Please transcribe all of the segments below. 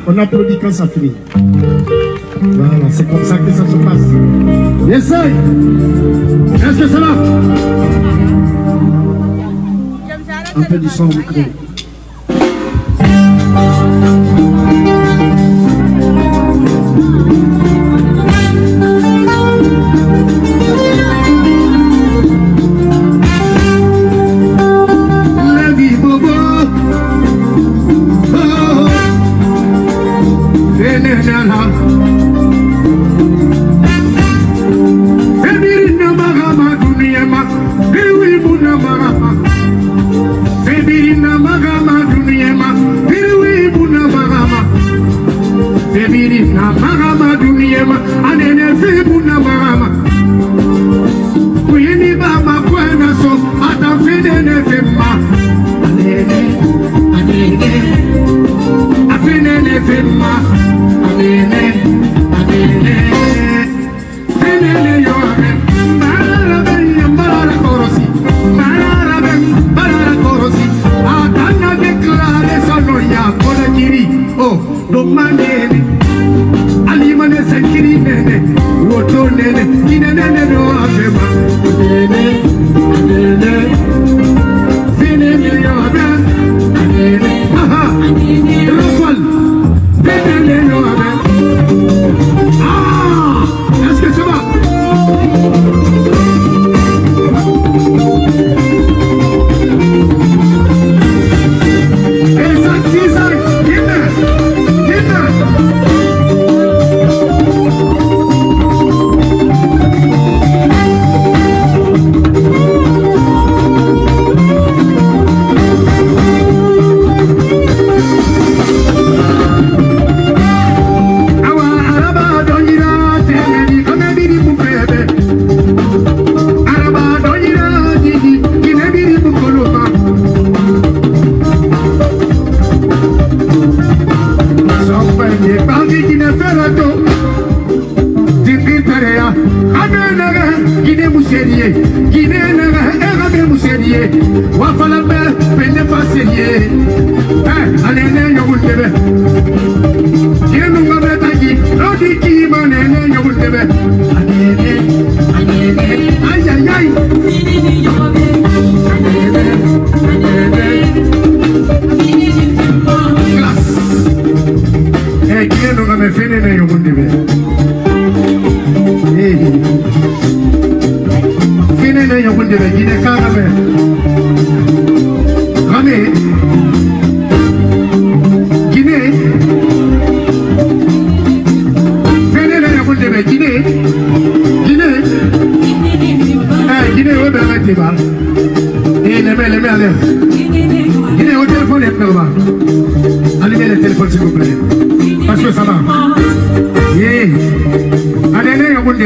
On applaudit quand ça finit. Voilà, c'est comme ça que ça se passe. Essaye. Est-ce que ça va? Un peu du son au micro. Allumez le téléphone s'il vous plaît. Parce que ça va. Allez, on va le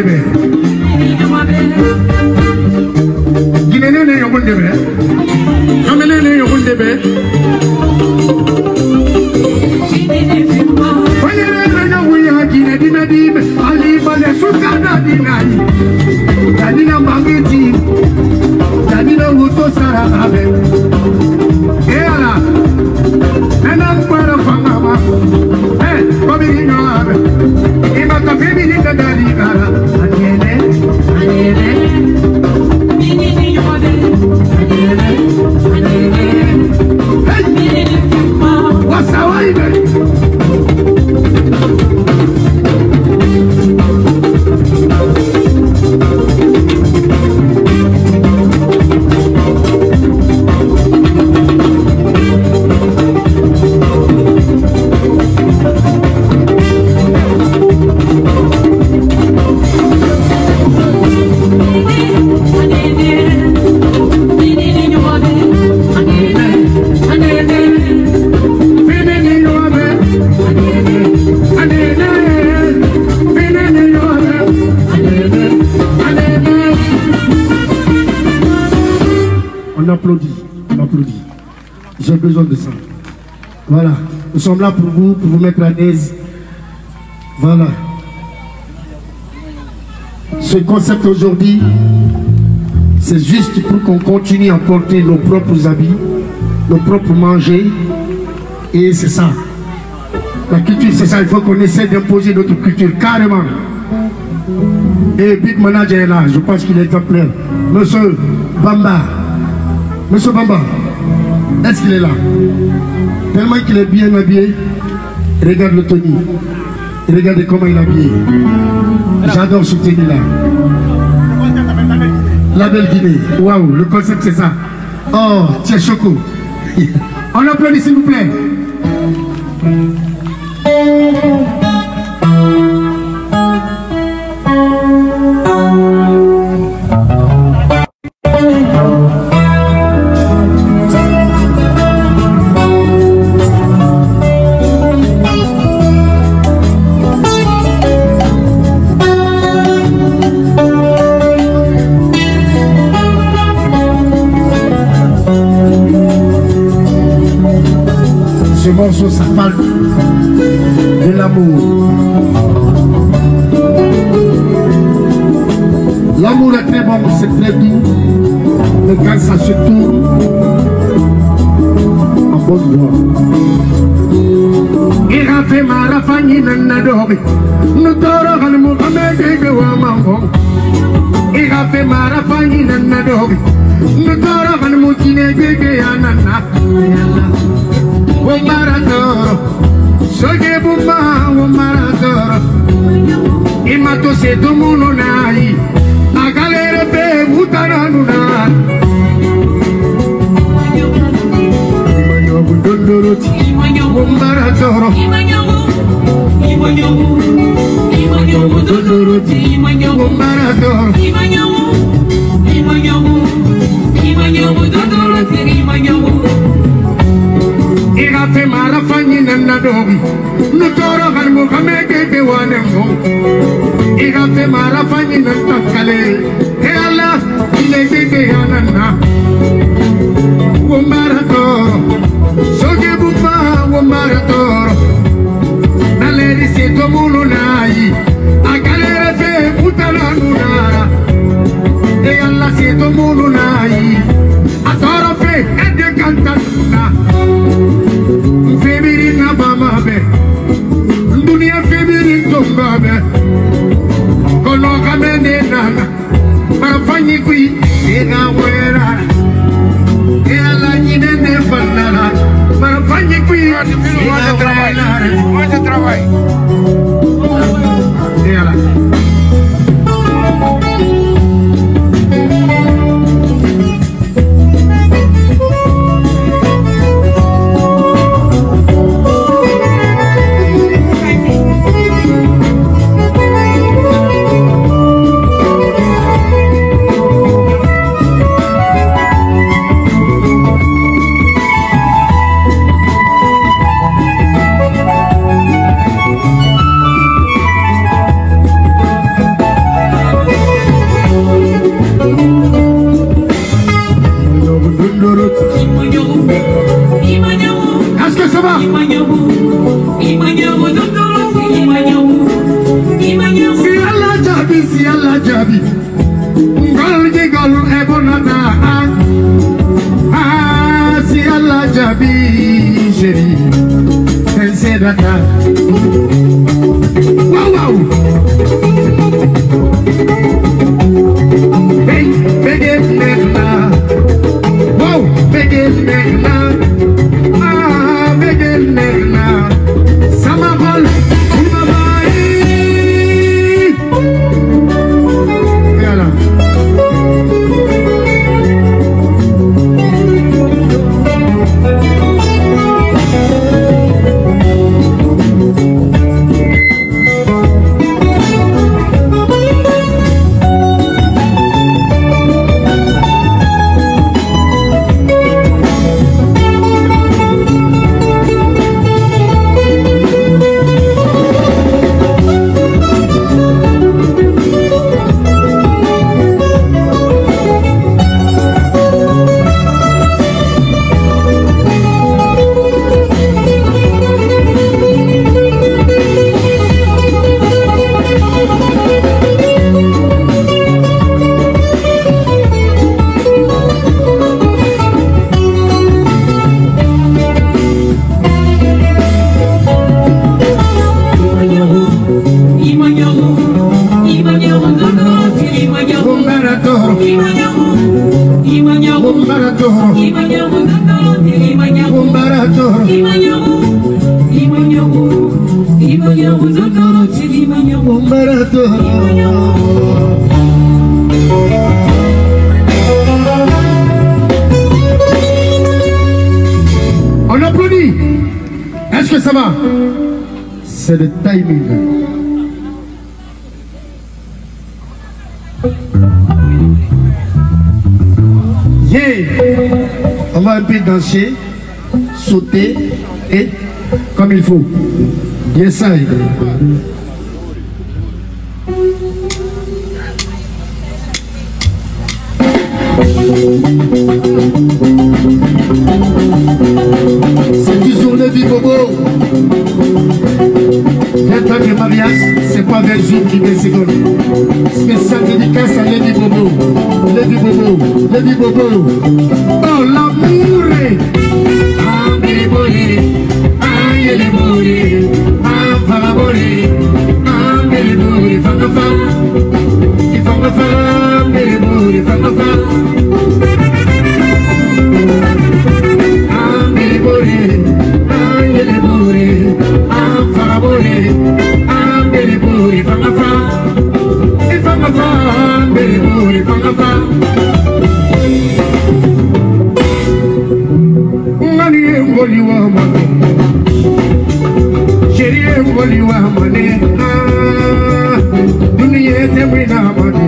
On applaudit. J'ai besoin de ça. Voilà. Nous sommes là pour vous mettre à l'aise. Voilà. Ce concept aujourd'hui, c'est juste pour qu'on continue à porter nos propres habits, nos propres manger. Et c'est ça. La culture, c'est ça, il faut qu'on essaie d'imposer notre culture, carrément. Et Big Manager est là, je pense qu'il est exemplaire. Monsieur Bamba. Monsieur Bamba, est-ce qu'il est là? Tellement qu'il est bien habillé. Regarde le Tony. Regardez comment il est habillé. J'adore ce Tony là. La belle Guinée. Waouh, le concept c'est ça. Oh, tiens Choco. On applaudit s'il vous plaît. Ce morceau, ça parle de l'amour. L'amour est très bon, c'est très doux. Mais quand ça se tourne en bonne voie. Il a fait mal à Fanny Nanadori. Nous t'aurons le Mohamed de Wamambo. Il a fait mal à Fanny Nanadori. Nous t'aurons le Moukine de Yanana. O marador, soge buma o marador. E matou cedo mundo nai, a galera be mutarando na. Imanhogo dondoroti, o marador. Imanhogo dondoroti, o marador. Imanhogo dondoroti, imanhogo. Il a fait mal à Fanny Nanadori. Nous t'aurons le Mohamed de Wanembo. Il a fait mal à Fanny Nantakale. Et Allah, il est de Yanana. O Marador, Soge Bouba, O Marador. Dans les lycées de Moulounaï, a galère fait Moutananouna. Et Allah, c'est de Moulounaï. A toro fait et de Cantanuna. Féminine Bamabe, Dunia féminine Tombabe, Konoka Menena, Marafani Kui, Sina Wera, et à la Nine de Fanala, Marafani Kui, moi je travaille. Et à la. Est-ce que ça va? Si Allah Jabi, si Allah Jabi, Ngol Jigol Ebonata. Ah, si Allah Jabi, chérie, c'est Dakar. Wow, wow. Hey, begin now. Wow, begin now. Ah, begin now. Samahol, Umamai. Yalla. On applaudit. Est-ce que ça va? C'est le timing. Yeah. On va un peu danser, sauter et comme il faut. Yes, ça. C'est toujours le bibobo. 20 ans de mariage, c'est pas 28 qui met secondes. Spécial dédicace à Lady Bobo. Lady Bobo, Lady Bobo. Oh, l'amour. Ah, bébé, ah, yélé bourré, ah, falaboré, ah, bébé, femme, il faut me faire, bébé, femme, ah, bébé, ah, yélé bourré, ah, falaboré, ah, bébé, femme, il faut me faire, bébé, femme. Ngoliwa mane, chérie ngoliwa mane, dunia temina mane,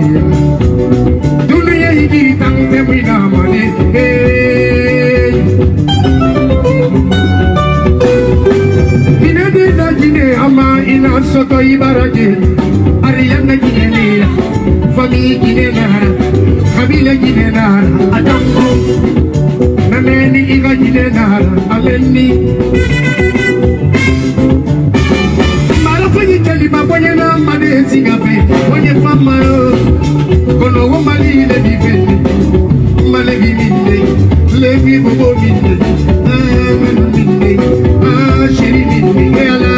dunia higi tang temina mane. Ina dina jine ama ina soto ibarage, ariana jine ne, famille jine nara, kabila jine nara, adambo. Nameni iga jine nara, aleni. Malafanyi kalima bonye na mane singafe, bonye fama yo. Kono wo mali le vivende, malevi minde, levi bobo minde, manu minde, chéri minde, ala.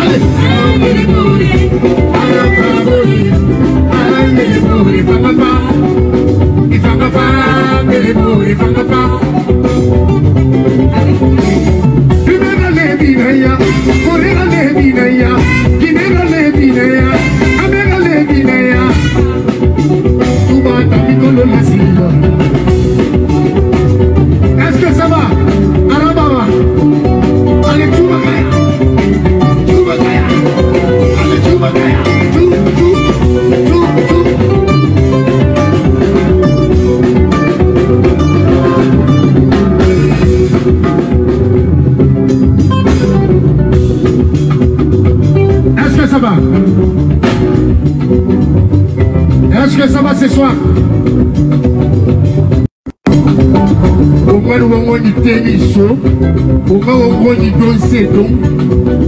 Allez, est-ce que ça va? Arababa. Allez, tu vas gaya. Tu vas gaya. Allez, tu vas gaya. Tu. Est-ce que ça va? Est-ce que ça va ce soir? Ouma wongoni teniso, ouma wongoni donsedo,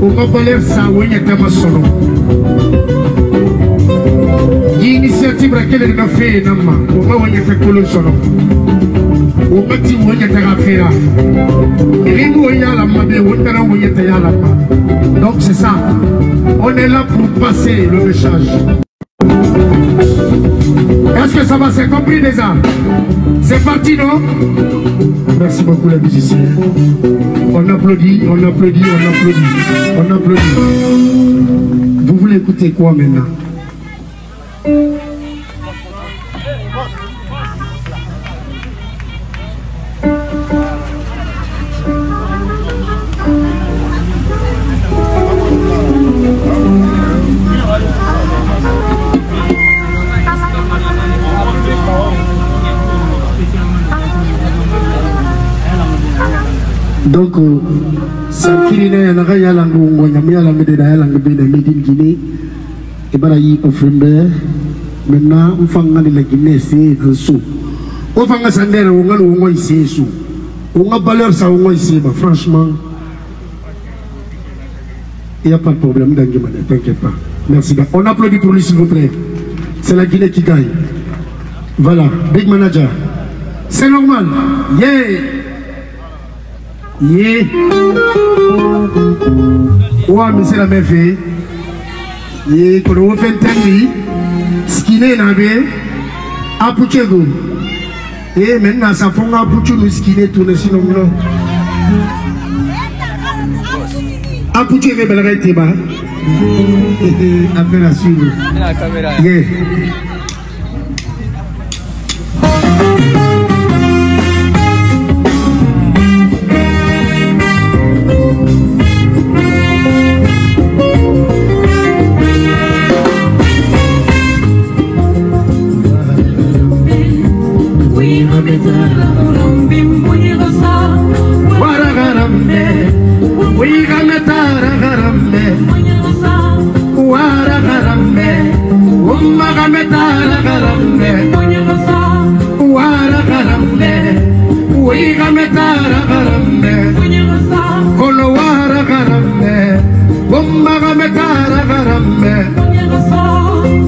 ouma valer sa wenya tamasolo. Initiative laquelle elle a fait nama, ouma wenya takolo solo. Ouma ti wenya tagafera. Rimu wenya la mabe wotara wenya tayala ma. Donc c'est ça. On est là pour passer le message. Est-ce que ça va? C'est compris déjà? C'est parti, non? Merci beaucoup les musiciens. On applaudit, on applaudit, on applaudit. On applaudit. Vous voulez écouter quoi maintenant? Donc, ça qui est là, il y a la langue, il y a la langue de la langue de la Guinée, et bien il offre maintenant, on fait la Guinée, c'est un sou. On fait un salaire, on a ici sous. On a valeur ça, on a ici, franchement, il n'y a pas de problème, t'inquiète pas. Merci. On applaudit pour lui, s'il vous plaît. C'est la Guinée qui gagne. Voilà, Big Manager. C'est normal. Yeah. Yeah. Ouais, mais c'est la même fait. Yeah, quand on fait un temps, ce qui est là, Apuchego. Et maintenant, ça fait un bout de skiné tourner sinon. Un bout de rebelle était bas. Affaire à suivre. La caméra. Yeah.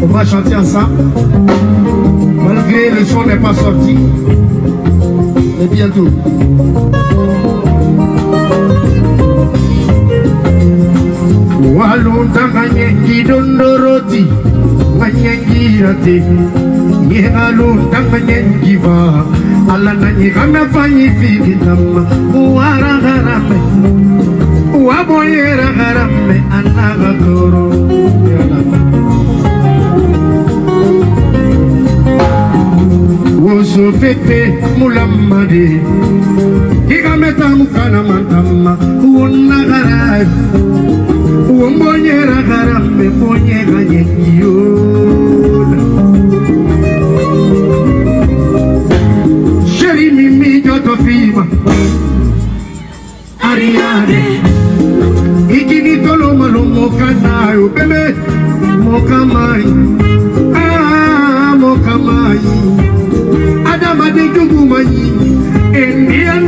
On va chanter ensemble. Malgré le son n'est pas sorti. Mais bientôt. Walunta kanyengi dondoroti kanyengi rati yehalunta kanyengi va alananyi kama fanyi fikitama uara garame uaboyera garame anaga koro woso pepe mulamade kigameta mukana mantama unagara Umbonyera garambe mbonyega nyekiyola Sheri mimi joto fima Ariane Ikini tolo malomo kanayo bebe Mokamai Mokamai Adama de jugu mayi Endia